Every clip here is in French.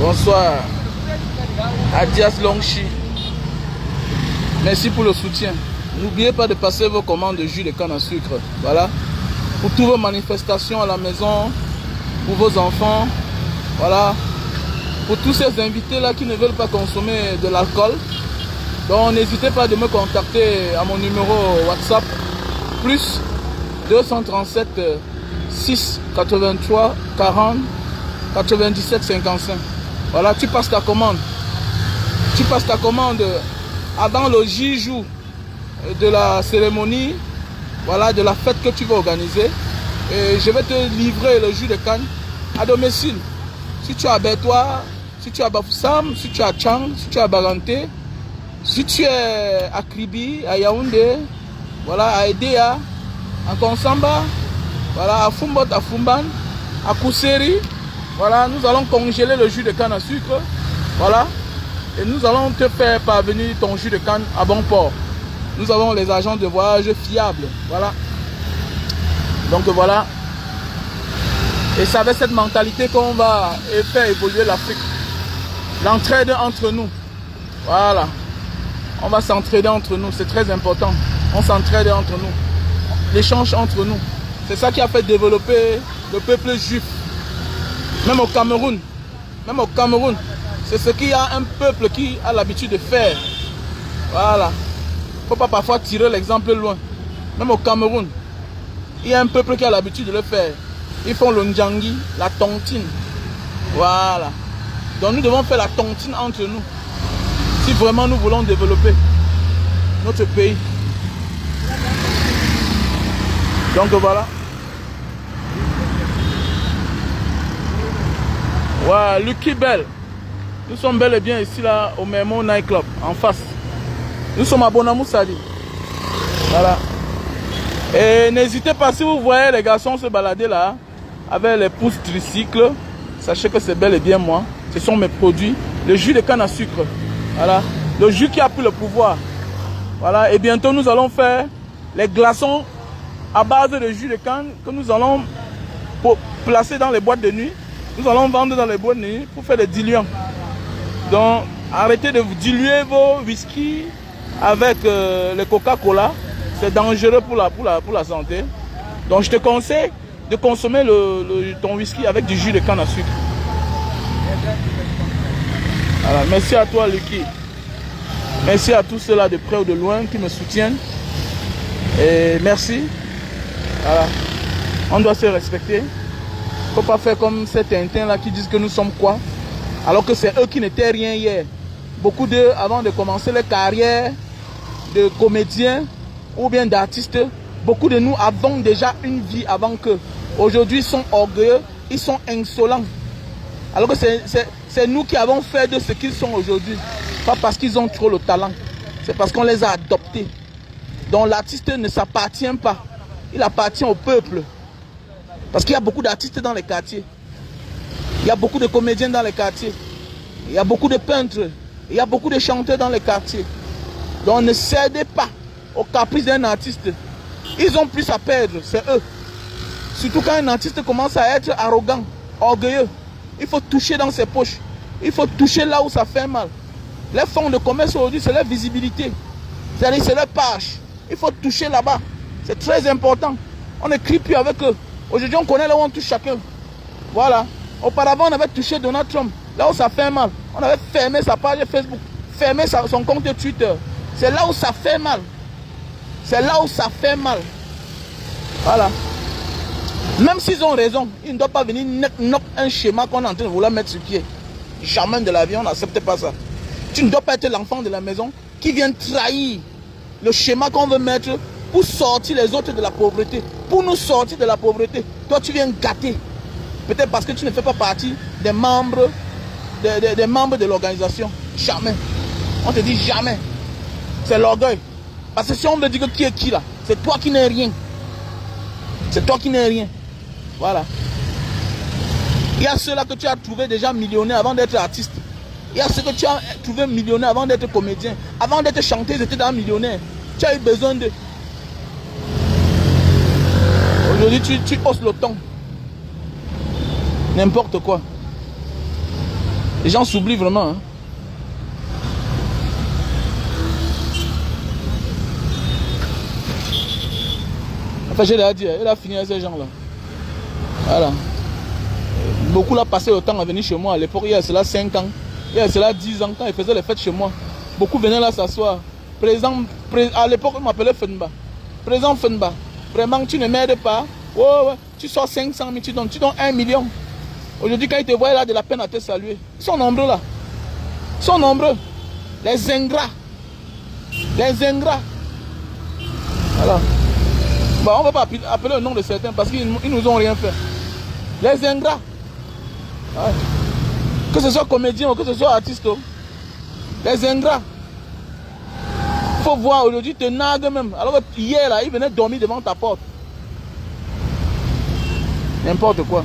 Bonsoir à Dias Longchi. Merci pour le soutien. N'oubliez pas de passer vos commandes de jus de canne à sucre. Voilà. Pour toutes vos manifestations à la maison, pour vos enfants. Voilà. Pour tous ces invités-là qui ne veulent pas consommer de l'alcool. Donc n'hésitez pas de me contacter à mon numéro WhatsApp. Plus 237 6 83 40 97 55. Voilà, tu passes ta commande. Tu passes ta commande avant le jour de la cérémonie, voilà, de la fête que tu vas organiser. Et je vais te livrer le jus de canne à domicile. Si tu es à Bertois, si tu es à Bafoussam, si tu es à Tchang, si tu es à Baganté, si tu es à Kribi, à Yaoundé, voilà, à Edea, à Konsamba, voilà, à Fumbot, à Fumban, à Kousseri, voilà, nous allons congeler le jus de canne à sucre, voilà, et nous allons te faire parvenir ton jus de canne à bon port. Nous avons les agents de voyage fiables, voilà. Donc voilà. Et c'est avec cette mentalité qu'on va faire évoluer l'Afrique. L'entraide entre nous, voilà. On va s'entraider entre nous, c'est très important. On s'entraide entre nous. L'échange entre nous. C'est ça qui a fait développer le peuple juif. Même au Cameroun. Même au Cameroun. C'est ce qu'il y a un peuple qui a l'habitude de faire. Voilà. Il ne faut pas parfois tirer l'exemple loin. Même au Cameroun. Il y a un peuple qui a l'habitude de le faire. Ils font le ndjangi, la tontine. Voilà. Donc nous devons faire la tontine entre nous. Si vraiment nous voulons développer notre pays. Donc voilà. Ouais, Lucky Bell. Nous sommes bel et bien ici là au Memo Night Club, en face. Nous sommes à Bonamoussadi. Voilà. Et n'hésitez pas, si vous voyez les garçons se balader là, avec les pousses tricycles, sachez que c'est bel et bien moi. Ce sont mes produits. Le jus de canne à sucre. Voilà. Le jus qui a pris le pouvoir. Voilà. Et bientôt nous allons faire les glaçons à base de jus de canne que nous allons placer dans les boîtes de nuit. Nous allons vendre dans les boîtes de nuit pour faire des diluants. Donc arrêtez de vous diluer vos whisky avec le Coca-Cola. C'est dangereux pour la santé. Donc je te conseille de consommer ton whisky avec du jus de canne à sucre. Voilà, merci à toi Lucky. Merci à tous ceux-là de près ou de loin qui me soutiennent. Et merci. Voilà. On doit se respecter. Il ne faut pas faire comme ces Tintins-là qui disent que nous sommes quoi. Alors que c'est eux qui n'étaient rien hier. Beaucoup d'eux, avant de commencer leur carrière de comédiens ou bien d'artistes, beaucoup de nous avons déjà une vie avant qu'eux. Aujourd'hui, ils sont orgueilleux, ils sont insolents. Alors que c'est nous qui avons fait de ce qu'ils sont aujourd'hui. Pas parce qu'ils ont trop le talent. C'est parce qu'on les a adoptés. Donc l'artiste ne s'appartient pas. Il appartient au peuple. Parce qu'il y a beaucoup d'artistes dans les quartiers. Il y a beaucoup de comédiens dans les quartiers. Il y a beaucoup de peintres. Il y a beaucoup de chanteurs dans les quartiers. Donc ne cédez pas aux caprices d'un artiste. Ils ont plus à perdre, c'est eux. Surtout quand un artiste commence à être arrogant, orgueilleux. Il faut toucher dans ses poches. Il faut toucher là où ça fait mal. Les fonds de commerce aujourd'hui, c'est leur visibilité. C'est-à-dire c'est leur page. Il faut toucher là-bas. C'est très important. On ne crie plus avec eux. Aujourd'hui, on connaît là où on touche chacun. Voilà. Auparavant, on avait touché Donald Trump. Là où ça fait mal. On avait fermé sa page Facebook. Fermé son compte Twitter. C'est là où ça fait mal. C'est là où ça fait mal. Voilà. Même s'ils ont raison, ils ne doivent pas venir knock un schéma qu'on est en train de vouloir mettre sur pied. Jamais de la vie, on n'accepte pas ça. Tu ne dois pas être l'enfant de la maison qui vient trahir le schéma qu'on veut mettre pour sortir les autres de la pauvreté. Pour nous sortir de la pauvreté. Toi, tu viens gâter. Peut-être parce que tu ne fais pas partie des membres de l'organisation. Jamais. On te dit jamais. C'est l'orgueil. Parce que si on veut dire que qui est qui là, c'est toi qui n'es rien. C'est toi qui n'es rien. Voilà. Il y a ceux-là que tu as trouvé déjà millionnaires avant d'être artiste. Il y a ceux que tu as trouvé millionnaires avant d'être comédien. Avant d'être chanteur, ils étaient déjà millionnaires. Tu as eu besoin de... Aujourd'hui, tu hausses le ton. N'importe quoi. Les gens s'oublient vraiment. Hein. Enfin, j'ai déjà dit, il a fini avec ces gens-là. Voilà. Beaucoup l'ont passé le temps à venir chez moi. À l'époque, il y a cela 5 ans. Il y a cela 10 ans, quand ils faisaient les fêtes chez moi. Beaucoup venaient là s'asseoir. À l'époque, on m'appelait Fenba. Président Fenba, vraiment, tu ne m'aides pas. Oh, ouais, tu sors 500 000, tu donnes 1 million. Aujourd'hui, quand ils te voient là, de la peine à te saluer. Ils sont nombreux là. Ils sont nombreux. Les ingrats. Les ingrats. Voilà. Bon, on ne va pas appeler le nom de certains parce qu'ils ne nous ont rien fait. Les ingrats. Ouais. Que ce soit comédien ou que ce soit artiste. Les ingrats. Il faut voir, aujourd'hui, te narguent même. Alors que hier, là, ils venaient dormir devant ta porte. N'importe quoi.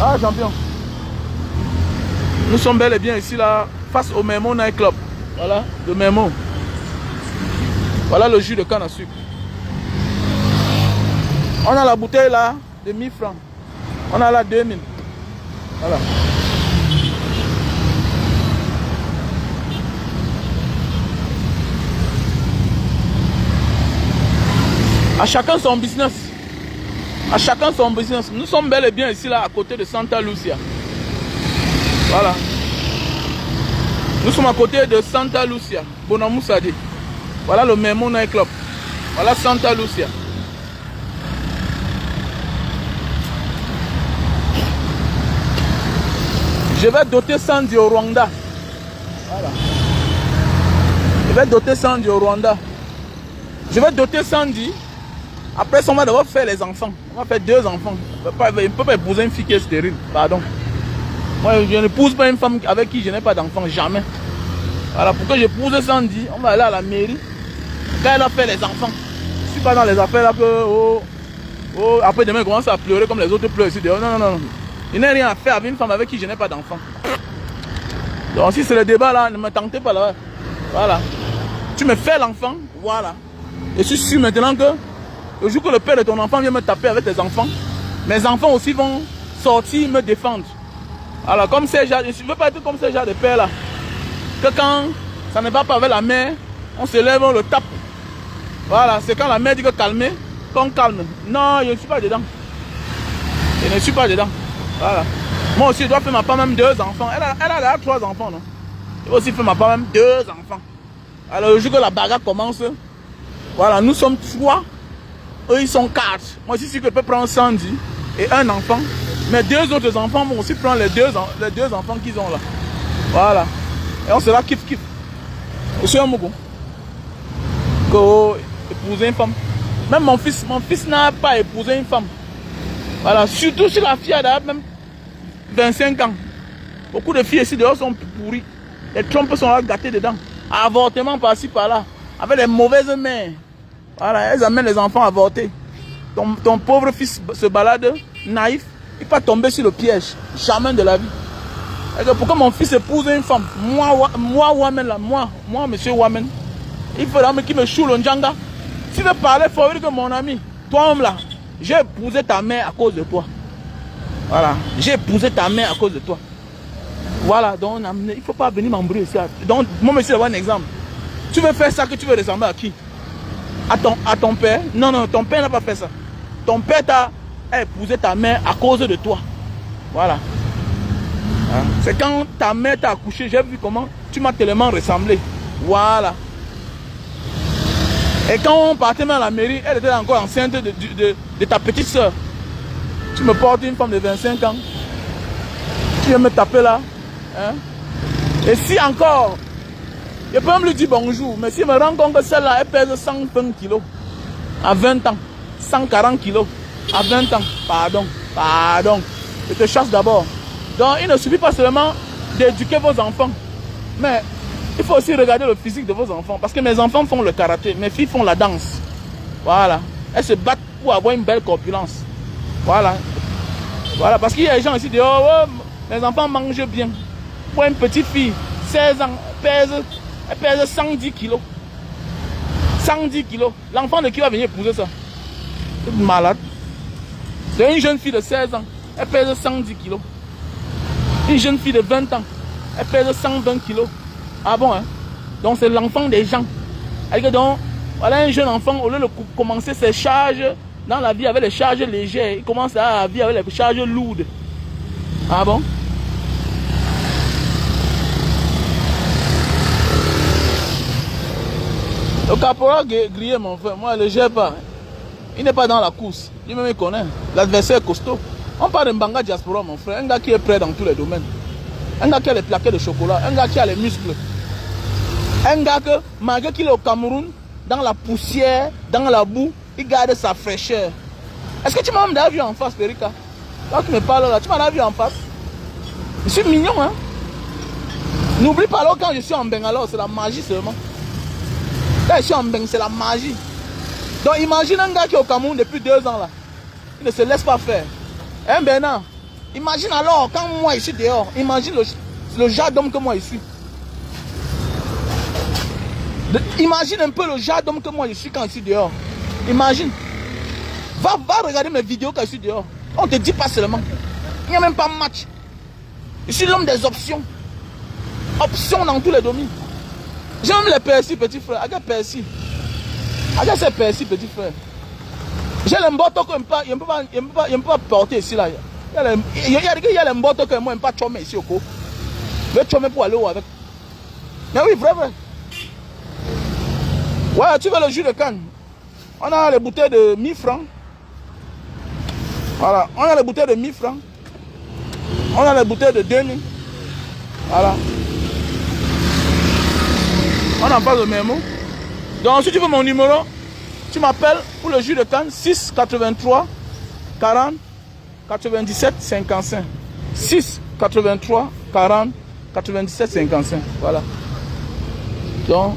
Ah, champion. Nous sommes bel et bien ici, là, face au Memo Night Club. Voilà, le Memo. Voilà le jus de canne à sucre. On a la bouteille là de 1000 francs. On a là 2000. Voilà. À chacun son business. À chacun son business. Nous sommes bel et bien ici là à côté de Santa Lucia. Voilà. Nous sommes à côté de Santa Lucia. Bonamoussadi. Voilà le Memo Night Club. Voilà Santa Lucia. Je vais doter Sandy au Rwanda. Voilà. Je vais doter Sandy au Rwanda. Je vais doter Sandy. Après ça, on va devoir faire les enfants. On va faire 2 enfants. On ne peut pas épouser une fille qui est stérile. Pardon. Moi, je n'épouse pas une femme avec qui je n'ai pas d'enfant. Jamais. Voilà, pour que j'épouse Sandy, on va aller à la mairie. Quand elle a fait les enfants. Je ne suis pas dans les affaires là que... après demain, il commence à pleurer comme les autres pleurent ici dehors. Non, non, non. Il n'y a rien à faire avec une femme avec qui je n'ai pas d'enfant. Donc si c'est le débat là, ne me tentez pas là. Voilà. Tu me fais l'enfant, voilà. Et je suis sûr maintenant que le jour que le père de ton enfant vient me taper avec tes enfants, mes enfants aussi vont sortir me défendre. Alors comme ces gens, je ne veux pas être comme ces gens de père là. Que quand ça ne va pas avec la mère, on se lève, on le tape. Voilà, c'est quand la mère dit que calmer, qu'on calme. Non, je ne suis pas dedans. Je ne suis pas dedans. Voilà. Moi aussi, je dois faire ma part même 2 enfants. Elle a 3 enfants, non? Je dois aussi faire ma part même 2 enfants. Alors, le jour que la bagarre commence, voilà, nous sommes 3. Eux, ils sont 4. Moi aussi, si je peux prendre Sandy et un enfant. Mais 2 autres enfants vont aussi prendre les deux enfants qu'ils ont là. Voilà. Et on sera kiff. Monsieur Amogo. Épouser une femme. Même mon fils n'a pas épousé une femme. Voilà, surtout si la fille a même 25 ans. Beaucoup de filles ici dehors sont pourries. Les trompes sont là gâtées dedans. Avortement par-ci par-là. Avec les mauvaises mains. Voilà, elles amènent les enfants à avorter. Ton pauvre fils se balade naïf. Il va tomber sur le piège. Jamais de la vie. Et pourquoi mon fils épouse une femme? Moi, Wamen là, moi, monsieur Wamen. Il faut l'homme qui me choue le njanga. Si je parlais, il faut dire que mon ami, toi homme là, j'ai épousé ta mère à cause de toi. Voilà. J'ai épousé ta mère à cause de toi. Voilà. Donc, il ne faut pas venir m'embrouiller ici. Donc, moi, monsieur, je vais avoir un exemple. Tu veux faire ça que tu veux ressembler à qui? À ton père? Non, non, ton père n'a pas fait ça. Ton père t'a épousé ta mère à cause de toi. Voilà. Hein? C'est quand ta mère t'a accouché, j'ai vu comment tu m'as tellement ressemblé. Voilà. Et quand on partait même à la mairie, elle était encore enceinte de ta petite soeur. Tu me portes une femme de 25 ans. Tu viens me taper là. Hein? Et si encore, je peux même lui dire bonjour. Mais si je me rends compte que celle-là, elle pèse 120 kilos. À 20 ans. 140 kilos. À 20 ans. Pardon. Je te chasse d'abord. Donc il ne suffit pas seulement d'éduquer vos enfants. Mais il faut aussi regarder le physique de vos enfants. Parce que mes enfants font le karaté. Mes filles font la danse. Voilà. Elles se battent pour avoir une belle corpulence. Voilà. Voilà. Parce qu'il y a des gens ici qui disent, oh, mes enfants mangent bien. Pour une petite fille, 16 ans, elle pèse 110 kilos. 110 kilos. L'enfant de qui va venir épouser ça? C'est malade. C'est une jeune fille de 16 ans. Elle pèse 110 kilos. Une jeune fille de 20 ans, elle pèse 120 kilos. Ah bon, hein? Donc c'est l'enfant des gens. Donc, voilà un jeune enfant, au lieu de commencer ses charges dans la vie avec les charges légères, il commence à vivre avec les charges lourdes. Ah bon? Le caporal grillé, mon frère, moi, je ne le gère pas. Il n'est pas dans la course. Lui-même, il connaît. L'adversaire est costaud. On parle de Mbanga Diaspora, mon frère. Un gars qui est prêt dans tous les domaines. Un gars qui a les plaquettes de chocolat. Un gars qui a les muscles. Un gars que, malgré qu'il est au Cameroun, dans la poussière, dans la boue, il garde sa fraîcheur. Est-ce que tu m'as déjà vu en face, Perika? Quand tu me parles là, tu m'as déjà vu en face? Je suis mignon, hein? N'oublie pas, alors, quand je suis en Bangalore, c'est la magie seulement. Quand je suis en Beng, c'est la magie. Donc imagine un gars qui est au Cameroun depuis 2 ans là. Il ne se laisse pas faire. Hein Bernard? Imagine alors quand moi je suis dehors. Imagine le genre d'homme que moi je suis. Imagine un peu le genre d'homme que moi je suis quand je suis dehors. Imagine. Va regarder mes vidéos quand je suis dehors. On ne te dit pas seulement. Il n'y a même pas de match. Je suis l'homme des options. Options dans tous les domaines. J'aime les persil, petit frère. Regarde persil. Regarde ces persil, petit frère. J'ai les mbotos que je ne peux pas porter ici. Là. Il y a les mbotos que moi je ne peux pas chômer ici au co. Je vais chômer pour aller où avec. Mais oui, vrai. Ouais, tu veux le jus de canne. On a les bouteilles de 1000 francs. Voilà, on a les bouteilles de 1000 francs. On a les bouteilles de 2000. Voilà. On n'a pas de mémo. Donc si tu veux mon numéro, tu m'appelles pour le jus de canne 6 83 40 97 55. 6 83 40 97 55. Voilà. Donc